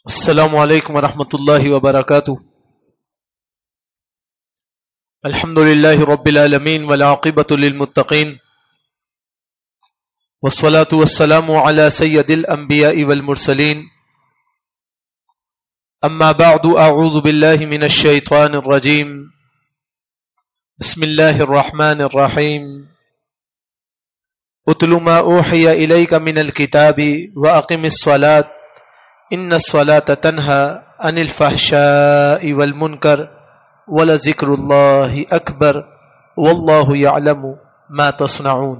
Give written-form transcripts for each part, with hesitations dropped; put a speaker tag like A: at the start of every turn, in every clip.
A: السلام علیکم ورحمۃ اللہ وبرکاتہ۔ الحمد للہ رب العالمین والعاقبۃ للمتقین والصلاة والسلام علی سید الانبیاء والمرسلین، اما بعد اعوذ باللہ من الشیطان الرجیم، بسم اللہ الرحمن الرحیم۔ اتل ما اوحی الیک من الکتاب واقم الصلاۃ ان الصلاۃ تنہی عن الفحشاء والمنکر ولذکر اللہ اکبر واللہ یعلم ما تصنعون۔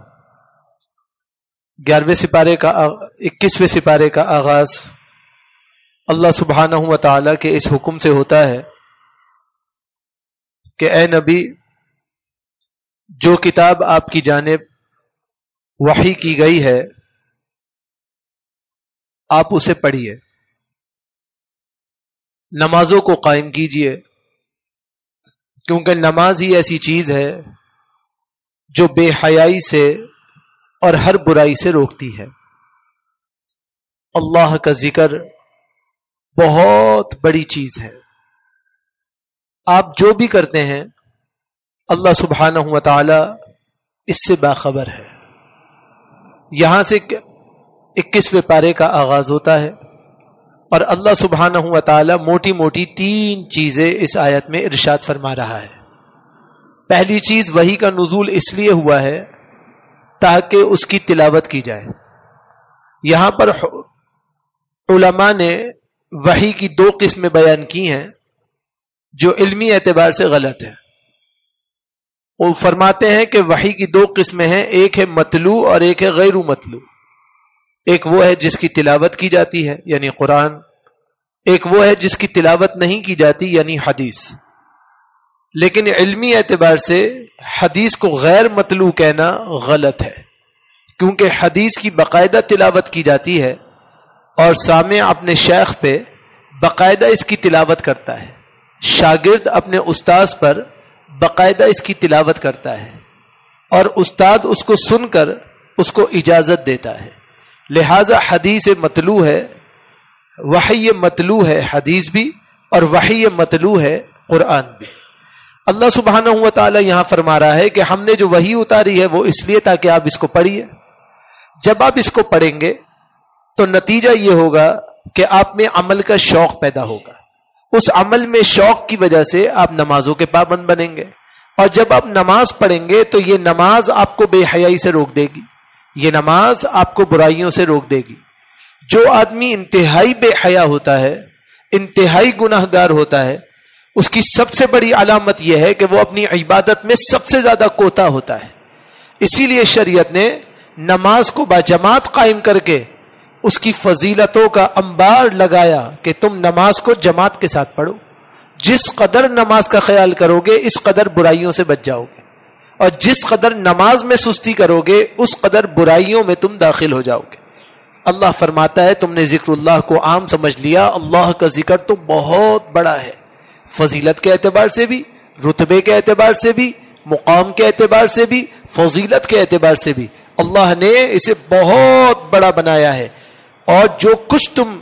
A: 11ویں سپارے کا 21ویں سپارے کا آغاز اللہ سبحانہ و تعالی کے اس حکم سے ہوتا ہے کہ اے نبی، جو کتاب آپ کی جانب وحی کی گئی ہے آپ اسے پڑھیے، نمازوں کو قائم کیجیے، کیونکہ نماز ہی ایسی چیز ہے جو بے حیائی سے اور ہر برائی سے روکتی ہے۔ اللہ کا ذکر بہت بڑی چیز ہے۔ آپ جو بھی کرتے ہیں اللہ سبحانہ و تعالی اس سے باخبر ہے۔ یہاں سے 21ویں پارے کا آغاز ہوتا ہے اور اللہ سبحانہ و تعالی موٹی موٹی 3 چیزیں اس آیت میں ارشاد فرما رہا ہے۔ پہلی چیز، وحی کا نزول اس لیے ہوا ہے تاکہ اس کی تلاوت کی جائے۔ یہاں پر علماء نے وحی کی 2 قسمیں بیان کی ہیں جو علمی اعتبار سے غلط ہیں۔ وہ فرماتے ہیں کہ وحی کی 2 قسمیں ہیں، ایک ہے متلو اور ایک ہے غیر متلو۔ ایک وہ ہے جس کی تلاوت کی جاتی ہے یعنی قرآن، ایک وہ ہے جس کی تلاوت نہیں کی جاتی یعنی حدیث۔ لیکن علمی اعتبار سے حدیث کو غیر متلو کہنا غلط ہے، کیونکہ حدیث کی باقاعدہ تلاوت کی جاتی ہے اور سامع اپنے شیخ پہ باقاعدہ اس کی تلاوت کرتا ہے، شاگرد اپنے استاذ پر باقاعدہ اس کی تلاوت کرتا ہے اور استاد اس کو سن کر اس کو اجازت دیتا ہے۔ لہذا حدیث متلو ہے، وحی متلو ہے حدیث بھی، اور وحی متلو ہے قرآن بھی۔ اللہ سبحانہ و تعالی یہاں فرما رہا ہے کہ ہم نے جو وحی اتاری ہے وہ اس لیے تاکہ آپ اس کو پڑھیے۔ جب آپ اس کو پڑھیں گے تو نتیجہ یہ ہوگا کہ آپ میں عمل کا شوق پیدا ہوگا، اس عمل میں شوق کی وجہ سے آپ نمازوں کے پابند بنیں گے، اور جب آپ نماز پڑھیں گے تو یہ نماز آپ کو بے حیائی سے روک دے گی، یہ نماز آپ کو برائیوں سے روک دے گی۔ جو آدمی انتہائی بے حیا ہوتا ہے، انتہائی گناہگار ہوتا ہے، اس کی سب سے بڑی علامت یہ ہے کہ وہ اپنی عبادت میں سب سے زیادہ کوتا ہوتا ہے۔ اسی لیے شریعت نے نماز کو باجماعت قائم کر کے اس کی فضیلتوں کا انبار لگایا کہ تم نماز کو جماعت کے ساتھ پڑھو۔ جس قدر نماز کا خیال کرو گے اس قدر برائیوں سے بچ جاؤ گے، اور جس قدر نماز میں سستی کرو گے اس قدر برائیوں میں تم داخل ہو جاؤ گے۔ اللہ فرماتا ہے تم نے ذکر اللہ کو عام سمجھ لیا، اللہ کا ذکر تو بہت بڑا ہے، فضیلت کے اعتبار سے بھی، رتبے کے اعتبار سے بھی، مقام کے اعتبار سے بھی، فضیلت کے اعتبار سے بھی اللہ نے اسے بہت بڑا بنایا ہے۔ اور جو کچھ تم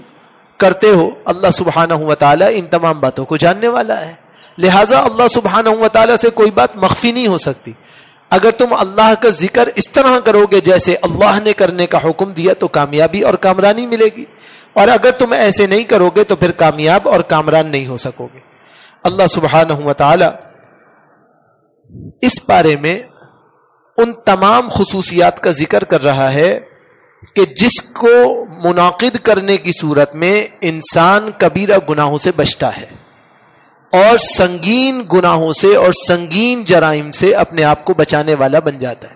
A: کرتے ہو اللہ سبحانہ و تعالی ان تمام باتوں کو جاننے والا ہے، لہٰذا اللہ سبحانہ و تعالی سے کوئی بات مخفی نہیں ہو سکتی۔ اگر تم اللہ کا ذکر اس طرح کرو گے جیسے اللہ نے کرنے کا حکم دیا تو کامیابی اور کامرانی ملے گی، اور اگر تم ایسے نہیں کرو گے تو پھر کامیاب اور کامران نہیں ہو سکو گے۔ اللہ سبحانہ و تعالی اس بارے میں ان تمام خصوصیات کا ذکر کر رہا ہے کہ جس کو منعقد کرنے کی صورت میں انسان کبیرہ گناہوں سے بچتا ہے اور سنگین گناہوں سے اور سنگین جرائم سے اپنے آپ کو بچانے والا بن جاتا ہے۔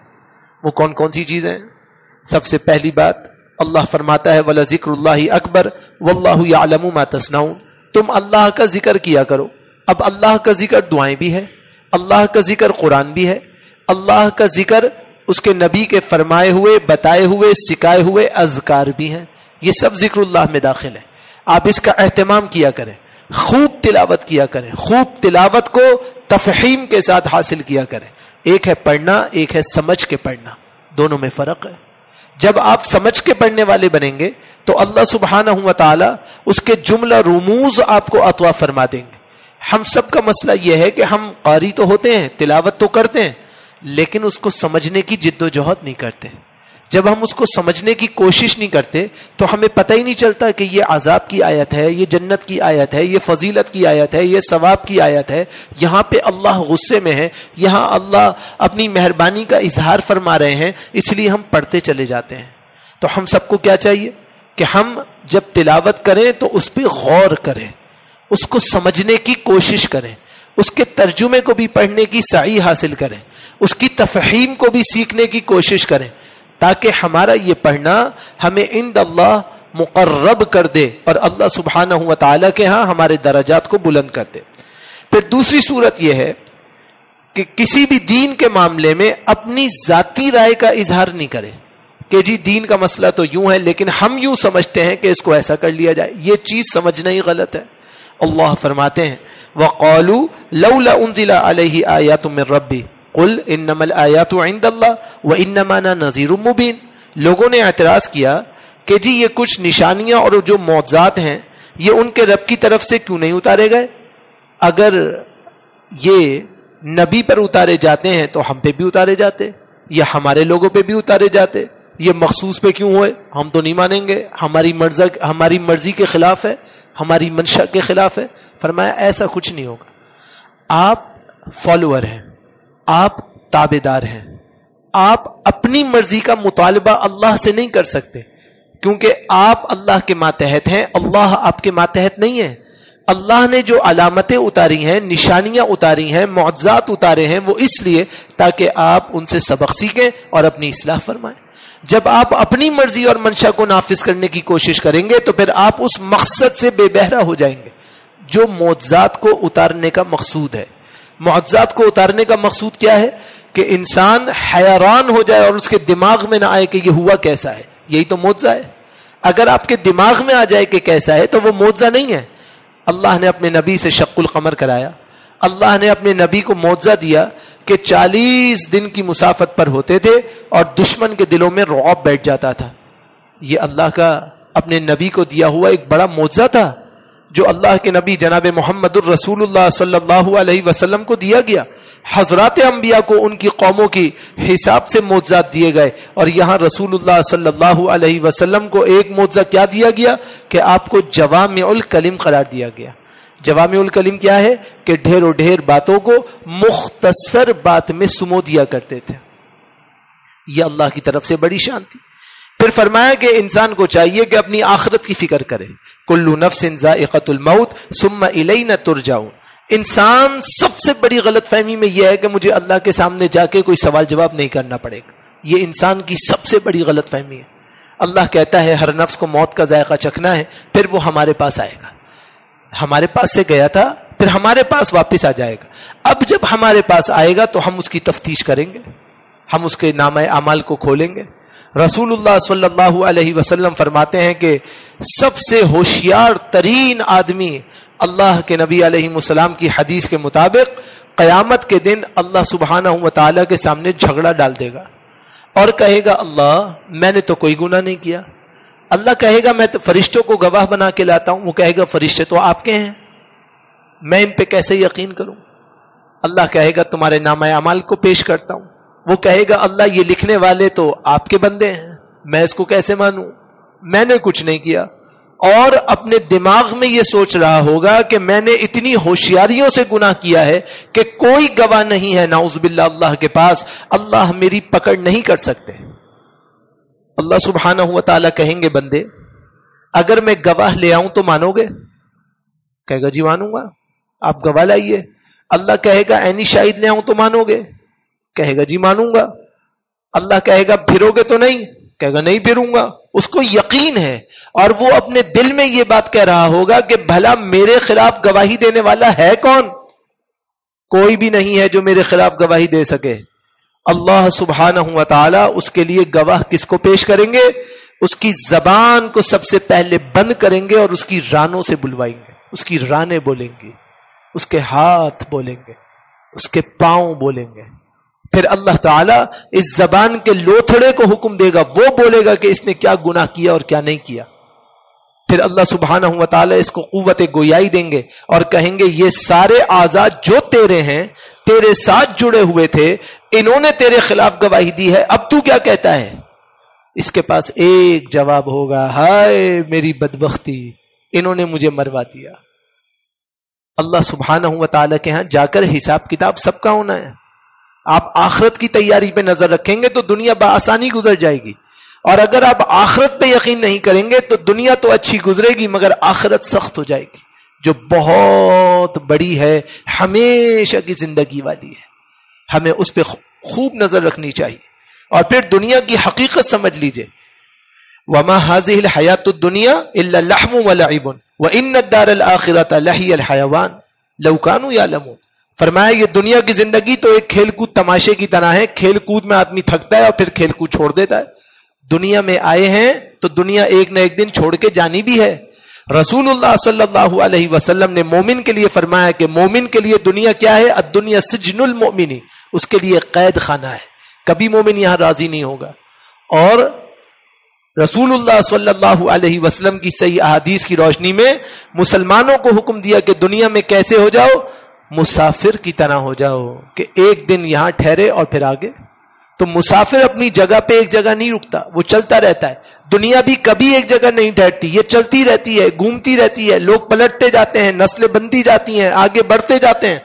A: وہ کون کون سی چیزیں ہیں؟ سب سے پہلی بات اللہ فرماتا ہے وَلَذِكْرُ اللَّهِ أَكْبَرُ وَاللَّهُ يَعْلَمُ مَا تَصْنَعُونَ۔ تم اللہ کا ذکر کیا کرو۔ اب اللہ کا ذکر دعائیں بھی ہے، اللہ کا ذکر قرآن بھی ہے، اللہ کا ذکر اس کے نبی کے فرمائے ہوئے، بتائے ہوئے، سکھائے ہوئے اذکار بھی ہیں۔ یہ سب ذکر اللہ میں داخل ہے۔ آپ اس کا اہتمام کیا کریں، خوب تلاوت کیا کریں، خوب تلاوت کو تفہیم کے ساتھ حاصل کیا کریں۔ ایک ہے پڑھنا، ایک ہے سمجھ کے پڑھنا، دونوں میں فرق ہے۔ جب آپ سمجھ کے پڑھنے والے بنیں گے تو اللہ سبحانہ و تعالی اس کے جملہ رموز آپ کو عطا فرما دیں گے. ہم سب کا مسئلہ یہ ہے کہ ہم قاری تو ہوتے ہیں, تلاوت تو کرتے ہیں, لیکن اس کو سمجھنے کی جد و جہد نہیں کرتے. جب ہم اس کو سمجھنے کی کوشش نہیں کرتے تو ہمیں پتہ ہی نہیں چلتا کہ یہ عذاب کی آیت ہے, یہ جنت کی آیت ہے, یہ فضیلت کی آیت ہے, یہ ثواب کی آیت ہے. یہاں پہ اللہ غصے میں ہے, یہاں اللہ اپنی مہربانی کا اظہار فرما رہے ہیں, اس لیے ہم پڑھتے چلے جاتے ہیں. تو ہم سب کو کیا چاہیے کہ ہم جب تلاوت کریں تو اس پہ غور کریں, اس کو سمجھنے کی کوشش کریں, اس کے ترجمے کو بھی پڑھنے کی سعی حاصل کریں, اس کی تفہیم کو بھی سیکھنے کی کوشش کریں, تاکہ ہمارا یہ پڑھنا ہمیں عند اللہ مقرب کر دے اور اللہ سبحانہ و تعالی کے ہاں ہمارے درجات کو بلند کر دے. پھر دوسری صورت یہ ہے کہ کسی بھی دین کے معاملے میں اپنی ذاتی رائے کا اظہار نہیں کرے کہ جی دین کا مسئلہ تو یوں ہے لیکن ہم یوں سمجھتے ہیں کہ اس کو ایسا کر لیا جائے. یہ چیز سمجھنا ہی غلط ہے. اللہ فرماتے ہیں وَقَالُوا لَوْلَا أُنزِلَ عَلَيْهِ آيَاتٌ مِّن رَّبِّهِ قُلْ إِنَّمَا الْآيَاتُ عِندَ اللَّهِ وَإِنَّمَا أَنَا نَذِيرٌ مُّبِينٌ. لوگوں نے اعتراض کیا کہ جی یہ کچھ نشانیاں اور جو معجزات ہیں یہ ان کے رب کی طرف سے کیوں نہیں اتارے گئے؟ اگر یہ نبی پر اتارے جاتے ہیں تو ہم پہ بھی اتارے جاتے, یا ہمارے لوگوں پہ بھی اتارے جاتے. یہ مخصوص پہ کیوں ہوئے؟ ہم تو نہیں مانیں گے, ہماری مرضی کے خلاف ہے, ہماری منشا کے خلاف ہے. فرمایا ایسا کچھ نہیں ہوگا. آپ فالوور ہیں, آپ تابع دار ہیں, آپ اپنی مرضی کا مطالبہ اللہ سے نہیں کر سکتے, کیونکہ آپ اللہ کے ماتحت ہیں, اللہ آپ کے ماتحت نہیں ہے. اللہ نے جو علامتیں اتاری ہیں, نشانیاں اتاری ہیں, معجزات اتارے ہیں, وہ اس لیے تاکہ آپ ان سے سبق سیکھیں اور اپنی اصلاح فرمائیں. جب آپ اپنی مرضی اور منشا کو نافذ کرنے کی کوشش کریں گے تو پھر آپ اس مقصد سے بے بہرا ہو جائیں گے جو معجزات کو اتارنے کا مقصود ہے. معجزات کو اتارنے کا مقصود کیا ہے؟ کہ انسان حیران ہو جائے اور اس کے دماغ میں نہ آئے کہ یہ ہوا کیسا ہے. یہی تو معجزہ ہے. اگر آپ کے دماغ میں آ جائے کہ کیسا ہے تو وہ معجزہ نہیں ہے. اللہ نے اپنے نبی سے شق القمر کرایا, اللہ نے اپنے نبی کو معجزہ دیا کہ 40 دن کی مسافت پر ہوتے تھے اور دشمن کے دلوں میں رعب بیٹھ جاتا تھا. یہ اللہ کا اپنے نبی کو دیا ہوا ایک بڑا معجزہ تھا جو اللہ کے نبی جناب محمد الرسول اللہ صلی اللہ علیہ وسلم کو دیا گیا. حضرات انبیاء کو ان کی قوموں کی حساب سے معجزات دیے گئے, اور یہاں رسول اللہ صلی اللہ علیہ وسلم کو ایک معجزہ کیا دیا گیا کہ آپ کو جوامع الکلم قرار دیا گیا. جوامع الکلم کیا ہے؟ کہ ڈھیر و ڈھیر باتوں کو مختصر بات میں سمو دیا کرتے تھے. یہ اللہ کی طرف سے بڑی شان تھی. پھر فرمایا کہ انسان کو چاہیے کہ اپنی آخرت کی فکر کرے. کل نفس ذائقۃ الموت ثم الینا ترجعون. انسان سب سے بڑی غلط فہمی میں یہ ہے کہ مجھے اللہ کے سامنے جا کے کوئی سوال جواب نہیں کرنا پڑے گا. یہ انسان کی سب سے بڑی غلط فہمی ہے. اللہ کہتا ہے ہر نفس کو موت کا ذائقہ چکھنا ہے, پھر وہ ہمارے پاس آئے گا. ہمارے پاس سے گیا تھا, پھر ہمارے پاس واپس آ جائے گا. اب جب ہمارے پاس آئے گا تو ہم اس کی تفتیش کریں گے, ہم اس کے نامہ اعمال کو کھولیں گے. رسول اللہ صلی اللہ علیہ وسلم فرماتے ہیں کہ سب سے ہوشیار ترین آدمی اللہ کے نبی علیہ السلام کی حدیث کے مطابق قیامت کے دن اللہ سبحانہ و تعالیٰ کے سامنے جھگڑا ڈال دے گا اور کہے گا اللہ میں نے تو کوئی گناہ نہیں کیا. اللہ کہے گا میں تو فرشتوں کو گواہ بنا کے لاتا ہوں. وہ کہے گا فرشتے تو آپ کے ہیں, میں ان پہ کیسے یقین کروں؟ اللہ کہے گا تمہارے نامہ اعمال کو پیش کرتا ہوں. وہ کہے گا اللہ یہ لکھنے والے تو آپ کے بندے ہیں, میں اس کو کیسے مانوں, میں نے کچھ نہیں کیا. اور اپنے دماغ میں یہ سوچ رہا ہوگا کہ میں نے اتنی ہوشیاریوں سے گناہ کیا ہے کہ کوئی گواہ نہیں ہے نعوذ باللہ اللہ کے پاس, اللہ میری پکڑ نہیں کر سکتے. اللہ سبحانہ و تعالیٰ کہیں گے بندے اگر میں گواہ لے آؤں تو مانو گے؟ کہے گا جی مانوں گا. آپ گواہ لائیے. اللہ کہے گا عینی شاہد لے آؤں تو مانو گے؟ کہے گا جی مانوں گا. اللہ کہے گا پھرو گے تو نہیں؟ کہے گا نہیں پھروں گا. اس کو یقین ہے اور وہ اپنے دل میں یہ بات کہہ رہا ہوگا کہ بھلا میرے خلاف گواہی دینے والا ہے کون؟ کوئی بھی نہیں ہے جو میرے خلاف گواہی دے سکے. اللہ سبحانہ و تعالی اس کے لیے گواہ کس کو پیش کریں گے؟ اس کی زبان کو سب سے پہلے بند کریں گے اور اس کی رانوں سے بلوائیں گے. اس کی رانیں بولیں گی, اس کے ہاتھ بولیں گے, اس کے پاؤں بولیں گے. پھر اللہ تعالیٰ اس زبان کے لوتھڑے کو حکم دے گا، وہ بولے گا کہ اس نے کیا گناہ کیا اور کیا نہیں کیا. پھر اللہ سبحانہ و تعالیٰ اس کو قوت گویائی دیں گے اور کہیں گے یہ سارے اعضاء جو تیرے ہیں، تیرے ساتھ جڑے ہوئے تھے، انہوں نے تیرے خلاف گواہی دی ہے، اب تو کیا کہتا ہے؟ اس کے پاس ایک جواب ہوگا، ہائے میری بدبختی، انہوں نے مجھے مروا دیا. اللہ سبحانہ و تعالیٰ کے ہاں جا کر حساب کتاب سب کا ہونا ہے. آپ آخرت کی تیاری پہ نظر رکھیں گے تو دنیا بآسانی گزر جائے گی، اور اگر آپ آخرت پہ یقین نہیں کریں گے تو دنیا تو اچھی گزرے گی مگر آخرت سخت ہو جائے گی، جو بہت بڑی ہے، ہمیشہ کی زندگی والی ہے. ہمیں اس پہ خوب نظر رکھنی چاہیے. اور پھر دنیا کی حقیقت سمجھ لیجئے، وَمَا هَذِهِ الْحَيَاةُ الدُّنْيَا إِلَّا اللَّحْمُ وَلَعِبٌ وَإِنَّ الدَّارَ الْآخِرَةَ لَهِيَ الْحَيَوَانُ لَوْ كَانُوا يَعْلَمُونَ. فرمایا یہ دنیا کی زندگی تو ایک کھیل کود تماشے کی طرح ہے، کھیل کود میں آدمی تھکتا ہے اور پھر کھیل کود چھوڑ دیتا ہے. دنیا میں آئے ہیں تو دنیا ایک نہ ایک دن چھوڑ کے جانی بھی ہے. رسول اللہ صلی اللہ علیہ وسلم نے مومن کے لیے فرمایا کہ مومن کے لیے دنیا کیا ہے؟ الدنیا سجن المؤمن، اس کے لیے قید خانہ ہے، کبھی مومن یہاں راضی نہیں ہوگا. اور رسول اللہ صلی اللہ علیہ وسلم کی صحیح احادیث کی روشنی میں مسلمانوں کو حکم دیا کہ دنیا میں کیسے ہو جاؤ؟ مسافر کی طرح ہو جاؤ، کہ ایک دن یہاں ٹھہرے اور پھر آگے. تو مسافر اپنی جگہ پہ ایک جگہ نہیں رکتا، وہ چلتا رہتا ہے. دنیا بھی کبھی ایک جگہ نہیں ٹھہرتی، یہ چلتی رہتی ہے، گھومتی رہتی ہے، لوگ پلٹتے جاتے ہیں، نسلیں بنتی جاتی ہیں، آگے بڑھتے جاتے ہیں.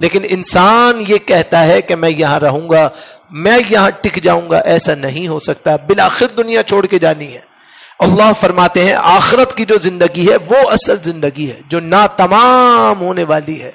A: لیکن انسان یہ کہتا ہے کہ میں یہاں رہوں گا، میں یہاں ٹک جاؤں گا، ایسا نہیں ہو سکتا. بالآخر دنیا چھوڑ کے جانی ہے. اللہ فرماتے ہیں آخرت کی جو زندگی ہے وہ اصل زندگی ہے، جو ناتمام ہونے والی ہے،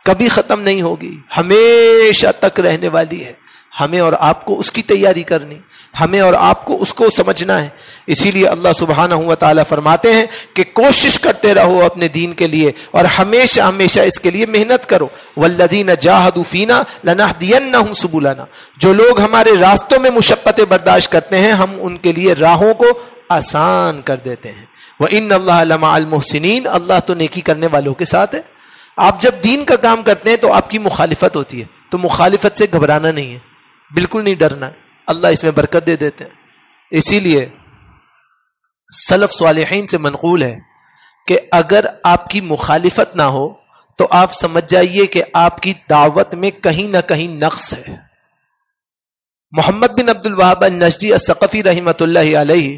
A: کبھی ختم نہیں ہوگی، ہمیشہ تک رہنے والی ہے. ہمیں اور آپ کو اس کی تیاری کرنی، ہمیں اور آپ کو اس کو سمجھنا ہے. اسی لیے اللہ سبحانہ و تعالیٰ فرماتے ہیں کہ کوشش کرتے رہو اپنے دین کے لیے اور ہمیشہ ہمیشہ اس کے لیے محنت کرو. والذین جاہدوا فینا لنہدینہم سبلنا، جو لوگ ہمارے راستوں میں مشقتیں برداشت کرتے ہیں ہم ان کے لیے راہوں کو آسان کر دیتے ہیں. وَإِنَّ اللَّهَ لَمَعَ الْمُحْسِنِينَ، اللہ تو نیکی کرنے والوں کے ساتھ ہے. آپ جب دین کا کام کرتے ہیں تو آپ کی مخالفت ہوتی ہے، تو مخالفت سے گھبرانا نہیں ہے، بالکل نہیں ڈرنا ہے، اللہ اس میں برکت دے دیتے ہیں. اسی لیے سلف صالحین سے منقول ہے کہ اگر آپ کی مخالفت نہ ہو تو آپ سمجھ جائیے کہ آپ کی دعوت میں کہیں نہ کہیں نقص ہے. محمد بن عبد الوہاب النجدی الثقفی رحمۃ اللہ علیہ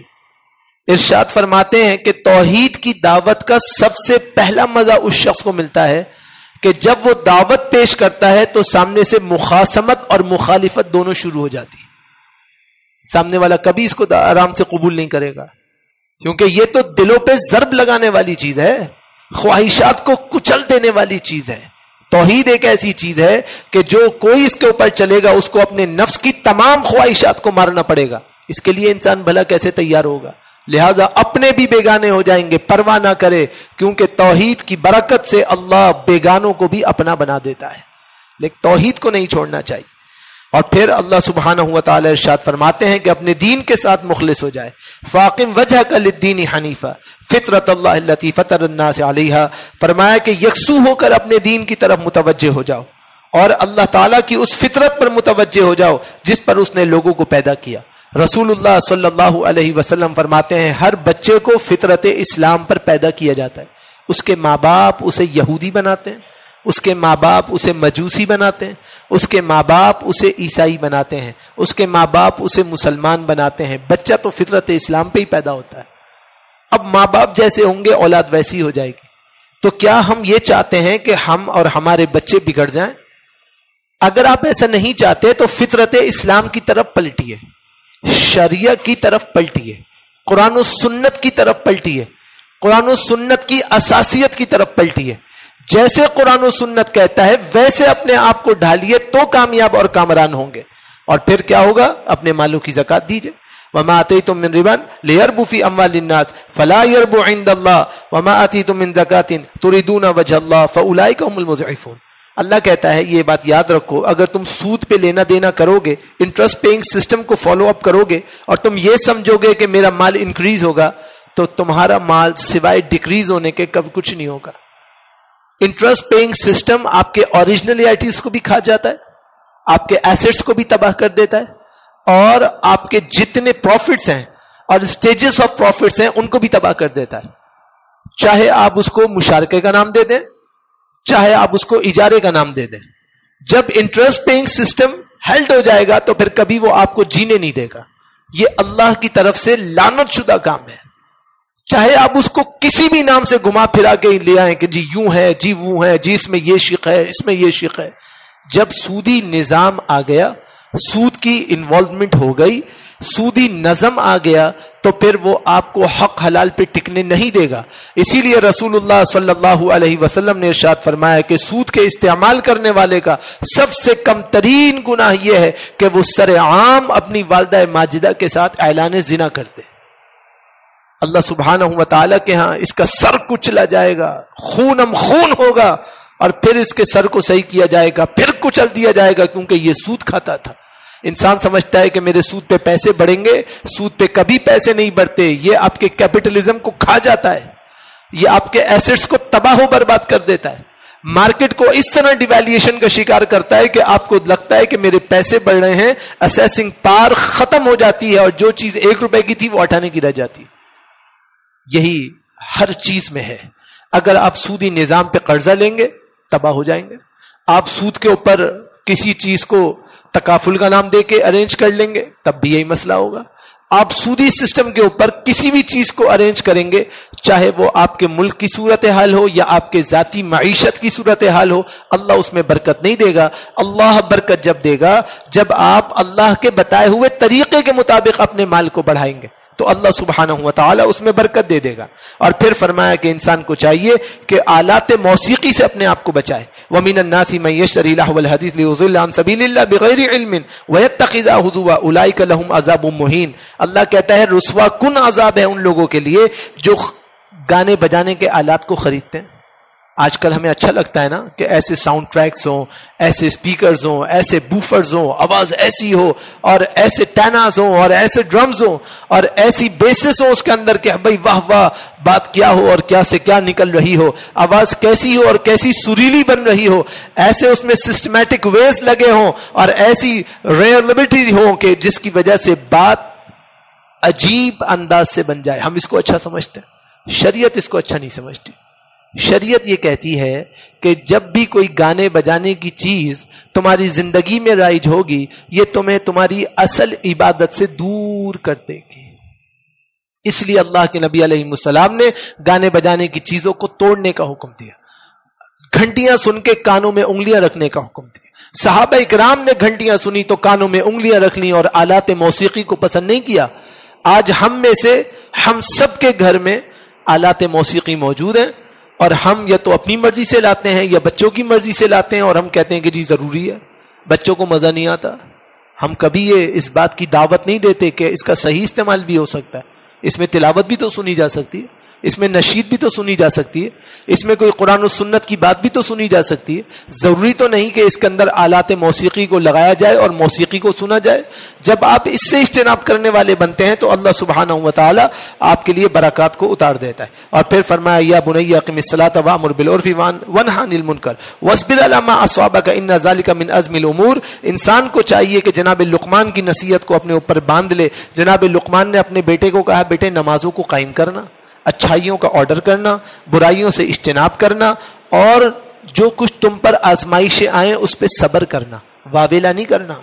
A: ارشاد فرماتے ہیں کہ توحید کی دعوت کا سب سے پہلا مزہ اس شخص کو ملتا ہے کہ جب وہ دعوت پیش کرتا ہے تو سامنے سے مخاصمت اور مخالفت دونوں شروع ہو جاتی. سامنے والا کبھی اس کو آرام سے قبول نہیں کرے گا، کیونکہ یہ تو دلوں پہ ضرب لگانے والی چیز ہے، خواہشات کو کچل دینے والی چیز ہے. توحید ایک ایسی چیز ہے کہ جو کوئی اس کے اوپر چلے گا اس کو اپنے نفس کی تمام خواہشات کو مارنا پڑے گا. اس کے لیے انسان بھلا کیسے تیار ہوگا؟ لہذا اپنے بھی بیگانے ہو جائیں گے، پرواہ نہ کرے، کیونکہ توحید کی برکت سے اللہ بیگانوں کو بھی اپنا بنا دیتا ہے. لیکن توحید کو نہیں چھوڑنا چاہیے. اور پھر اللہ سبحانہ و تعالی ارشاد فرماتے ہیں کہ اپنے دین کے ساتھ مخلص ہو جائے. فاقم وجہک للدین حنیفا فطرت اللہ التی فطر الناس علیہا، فرمایا کہ یکسو ہو کر اپنے دین کی طرف متوجہ ہو جاؤ اور اللہ تعالیٰ کی اس فطرت پر متوجہ ہو جاؤ جس پر اس نے لوگوں کو پیدا کیا. رسول اللہ صلی اللہ علیہ وسلم فرماتے ہیں ہر بچے کو فطرت اسلام پر پیدا کیا جاتا ہے. اس کے ماں باپ اسے یہودی بناتے ہیں، اس کے ماں باپ اسے مجوسی بناتے ہیں، اس کے ماں باپ اسے عیسائی بناتے ہیں، اس کے ماں باپ اسے مسلمان بناتے ہیں. بچہ تو فطرت اسلام پہ ہی پیدا ہوتا ہے. اب ماں باپ جیسے ہوں گے اولاد ویسی ہو جائے گی. تو کیا ہم یہ چاہتے ہیں کہ ہم اور ہمارے بچے بگڑ جائیں؟ اگر آپ ایسا نہیں چاہتے تو فطرت اسلام کی طرف پلٹیے، شریعہ کی طرف پلٹیے، قرآن و سنت کی طرف پلٹیے، قرآن و سنت کی اساسیت کی طرف پلٹیے. جیسے قرآن و سنت کہتا ہے ویسے اپنے آپ کو ڈھالیے تو کامیاب اور کامران ہوں گے. اور پھر کیا ہوگا؟ اپنے مالوں کی زکات دیجئے. وما آتیتم من ربا لیربو فی اموال الناس فلا یربو عند اللہ وما آتیتم من زکات تریدون وجہ اللہ فاولئک هم المضعفون. اللہ کہتا ہے یہ بات یاد رکھو، اگر تم سود پہ لینا دینا کرو گے، انٹرسٹ پیئنگ سسٹم کو فالو اپ کرو گے اور تم یہ سمجھو گے کہ میرا مال انکریز ہوگا، تو تمہارا مال سوائے ڈیکریز ہونے کے کب کچھ نہیں ہوگا. انٹرسٹ پیئنگ سسٹم آپ کے اوریجنلیٹیز کو بھی کھا جاتا ہے آپ کے ایسٹس کو بھی تباہ کر دیتا ہے اور آپ کے جتنے پروفٹس ہیں اور سٹیجز آف پروفٹس ہیں ان کو بھی تباہ کر دیتا ہے. چاہے آپ اس کو مشارکے کا نام دے دیں, چاہے آپ اس کو اجارے کا نام دے دیں. جب انٹرسٹ پیئنگ سسٹم ہیلڈ ہو جائے گا تو پھر کبھی وہ آپ کو جینے نہیں دے گا. یہ اللہ کی طرف سے لعنت شدہ کام ہے. چاہے آپ اس کو کسی بھی نام سے گھما پھرا کے لے آئیں کہ جی یوں ہے, جی وہ ہے, جی اس میں یہ شق ہے, اس میں یہ شق ہے. جب سودی نظام آ گیا, سود کی انوالومنٹ ہو گئی, سودی نظم آ گیا, تو پھر وہ آپ کو حق حلال پہ ٹکنے نہیں دے گا. اسی لیے رسول اللہ صلی اللہ علیہ وسلم نے ارشاد فرمایا کہ سود کے استعمال کرنے والے کا سب سے کم ترین گناہ یہ ہے کہ وہ سر عام اپنی والدہ ماجدہ کے ساتھ اعلان زنا کرتے. اللہ سبحانہ و تعالیٰ کے ہاں اس کا سر کچلا جائے گا, خونم خون ہوگا, اور پھر اس کے سر کو صحیح کیا جائے گا, پھر کچل دیا جائے گا, کیونکہ یہ سود کھاتا تھا. انسان سمجھتا ہے کہ میرے سود پہ پیسے بڑھیں گے, سود پہ کبھی پیسے نہیں بڑھتے. یہ آپ کے کیپٹلزم کو کھا جاتا ہے, یہ آپ کے ایسٹس کو تباہ و برباد کر دیتا ہے, مارکیٹ کو اس طرح ڈیویلیشن کا شکار کرتا ہے کہ آپ کو لگتا ہے کہ میرے پیسے بڑھ رہے ہیں, اسیسنگ پار ختم ہو جاتی ہے اور جو چیز 1 روپے کی تھی وہ 8 آنے کی رہ جاتی. یہی ہر چیز میں ہے. اگر آپ سودی نظام پہ قرضہ لیں گے تباہ ہو جائیں گے. آپ سود کے اوپر کسی چیز کو تکافل کا نام دے کے ارینج کر لیں گے تب بھی یہی مسئلہ ہوگا. آپ سودی سسٹم کے اوپر کسی بھی چیز کو ارینج کریں گے, چاہے وہ آپ کے ملک کی صورتحال ہو یا آپ کے ذاتی معیشت کی صورتحال ہو, اللہ اس میں برکت نہیں دے گا. اللہ برکت جب دے گا جب آپ اللہ کے بتائے ہوئے طریقے کے مطابق اپنے مال کو بڑھائیں گے, تو اللہ سبحانہ و تعالیٰ اس میں برکت دے دے گا. اور پھر فرمایا کہ انسان کو چاہیے کہ آلات موسیقی سے اپنے آپ کو بچائے. وَمِنَ النَّاسِ مَن يَشْتَرِي لَهْوَ الْحَدِيثِ لِيُضِلَّ عَن سَبِيلِ اللَّهِ بِغَيْرِ عِلْمٍ وَيَتَّخِذَهُ هُزُوًا أُولَٰئِكَ لَهُمْ عَذَابٌ مُّهِينٌ. اللہ کہتا ہے رسوا کن عذاب ہے ان لوگوں کے لیے جو گانے بجانے کے آلات کو خریدتے ہیں. آج کل ہمیں اچھا لگتا ہے نا کہ ایسے ساؤنڈ ٹریکس ہوں, ایسے سپیکرز ہوں, ایسے بوفرز ہوں, آواز ایسی ہو, اور ایسے ٹیناز ہوں, اور ایسے ڈرمز ہوں, اور ایسی بیسز ہوں اس کے اندر کہ بھائی واہ واہ بات کیا ہو اور کیا سے کیا نکل رہی ہو, آواز کیسی ہو اور کیسی سریلی بن رہی ہو, ایسے اس میں سسٹمیٹک ویز لگے ہوں اور ایسی ریئرلبٹی ہو کہ جس کی وجہ سے بات عجیب انداز سے بن جائے. ہم اس کو اچھا سمجھتے ہیں, شریعت اس کو اچھا نہیں سمجھتی. شریعت یہ کہتی ہے کہ جب بھی کوئی گانے بجانے کی چیز تمہاری زندگی میں رائج ہوگی, یہ تمہیں تمہاری اصل عبادت سے دور کر دے گی. اس لیے اللہ کے نبی علیہ السلام نے گانے بجانے کی چیزوں کو توڑنے کا حکم دیا, گھنٹیاں سن کے کانوں میں انگلیاں رکھنے کا حکم دیا. صحابہ اکرام نے گھنٹیاں سنی تو کانوں میں انگلیاں رکھ لی اور آلات موسیقی کو پسند نہیں کیا. آج ہم میں سے ہم سب کے گھر میں آلات موسیقی موجود ہیں, اور ہم یا تو اپنی مرضی سے لاتے ہیں یا بچوں کی مرضی سے لاتے ہیں, اور ہم کہتے ہیں کہ جی ضروری ہے, بچوں کو مزہ نہیں آتا. ہم کبھی یہ اس بات کی دعوت نہیں دیتے کہ اس کا صحیح استعمال بھی ہو سکتا ہے. اس میں تلاوت بھی تو سنی جا سکتی ہے, اس میں نشید بھی تو سنی جا سکتی ہے, اس میں کوئی قرآن و سنت کی بات بھی تو سنی جا سکتی ہے. ضروری تو نہیں کہ اس کے اندر آلات موسیقی کو لگایا جائے اور موسیقی کو سنا جائے. جب آپ اس سے اجتناب کرنے والے بنتے ہیں تو اللہ سبحانہ و تعالی آپ کے لیے برکات کو اتار دیتا ہے. اور پھر فرمایا یا بنی اقم الصلاۃ وامر بالعرف وانہی عن المنکر واصبر علی ما اصابک ان ذلک من عزم الامور. انسان کو چاہیے کہ جناب لقمان کی نصیحت کو اپنے اوپر باندھ لے. جناب لقمان نے اپنے بیٹے کو کہا بیٹے نمازوں کو قائم کرنا, اچھائیوں کا آرڈر کرنا, برائیوں سے اجتناب کرنا, اور جو کچھ تم پر آزمائشیں آئیں اس پہ صبر کرنا, واویلا نہیں کرنا,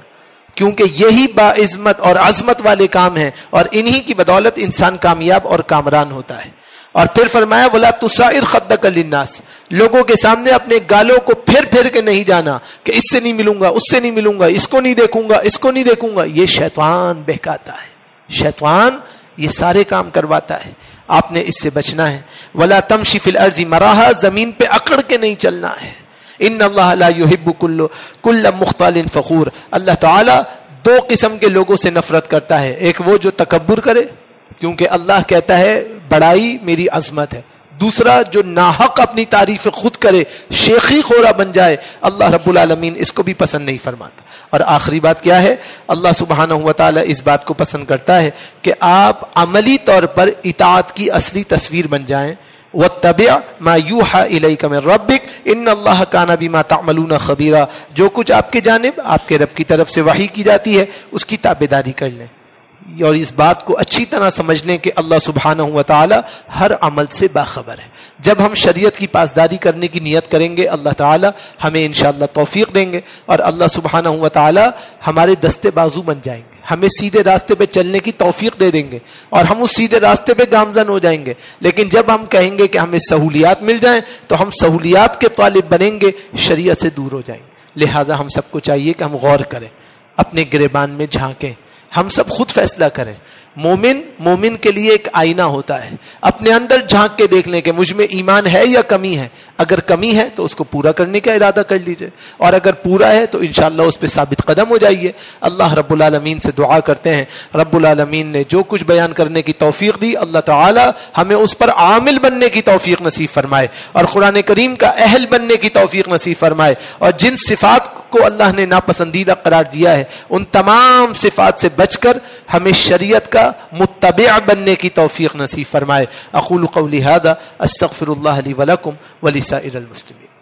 A: کیونکہ یہی باعظمت اور عظمت والے کام ہیں, اور انہی کی بدولت انسان کامیاب اور کامران ہوتا ہے. اور پھر فرمایا وَلَا تُسَائِرْ خَدَّكَ لِلنَّاسِ. لوگوں کے سامنے اپنے گالوں کو پھر پھر کے نہیں جانا کہ اس سے نہیں ملوں گا, اس سے نہیں ملوں گا, اس کو نہیں دیکھوں گا, اس کو نہیں دیکھوں گا. یہ شیطان بہکاتا ہے, شیطان یہ سارے کام کرواتا ہے. آپ نے اس سے بچنا ہے. وَلَا تَمْشِ فِي الْأَرْضِ مَرَاحًا, زمین پہ اکڑ کے نہیں چلنا ہے. ان اللہ لا يحب كل مختال فخور. اللہ تعالیٰ 2 قسم کے لوگوں سے نفرت کرتا ہے. ایک وہ جو تکبر کرے, کیونکہ اللہ کہتا ہے بڑائی میری عظمت ہے. دوسرا جو ناحق اپنی تعریف خود کرے, شیخی خورا بن جائے, اللہ رب العالمین اس کو بھی پسند نہیں فرماتا. اور آخری بات کیا ہے, اللہ سبحانہ و تعالی اس بات کو پسند کرتا ہے کہ آپ عملی طور پر اطاعت کی اصلی تصویر بن جائیں. واتبع ما یوحى الیک من ربک ان اللہ کان بما تعملون خبیرا، جو کچھ آپ کے جانب آپ کے رب کی طرف سے وحی کی جاتی ہے اس کی تابعداری کر لیں، اور اس بات کو اچھی طرح سمجھ لیں کہ اللہ سبحانہ و تعالی ہر عمل سے باخبر ہے۔ جب ہم شریعت کی پاسداری کرنے کی نیت کریں گے اللہ تعالی ہمیں انشاءاللہ توفیق دیں گے، اور اللہ سبحانہ و تعالی ہمارے دستے بازو بن جائیں گے، ہمیں سیدھے راستے پہ چلنے کی توفیق دے دیں گے، اور ہم اس سیدھے راستے پہ گامزن ہو جائیں گے۔ لیکن جب ہم کہیں گے کہ ہمیں سہولیات مل جائیں تو ہم سہولیات کے طالب بنیں گے، شریعت سے دور ہو جائیں گے۔ لہٰذا ہم سب کو چاہیے کہ ہم غور کریں، اپنے گریبان میں جھانکیں، ہم سب خود فیصلہ کریں۔ مومن کے لیے ایک آئینہ ہوتا ہے، اپنے اندر جھانک کے دیکھ لیں کہ مجھ میں ایمان ہے یا کمی ہے، اگر کمی ہے تو اس کو پورا کرنے کا ارادہ کر لیجئے، اور اگر پورا ہے تو انشاءاللہ اس پہ ثابت قدم ہو جائیے۔ اللہ رب العالمین سے دعا کرتے ہیں رب العالمین نے جو کچھ بیان کرنے کی توفیق دی، اللہ تعالی ہمیں اس پر عامل بننے کی توفیق نصیب فرمائے، اور قرآن کریم کا اہل بننے کی توفیق نصیب فرمائے، اور جن صفات کو اللہ نے ناپسندیدہ قرار دیا ہے ان تمام صفات سے بچ کر ہمیں شریعت کا متبع بننے کی توفیق نصیب فرمائے۔ اقول قولی ھذا استغفر اللہ لی ولکم ولسائر المسلمین۔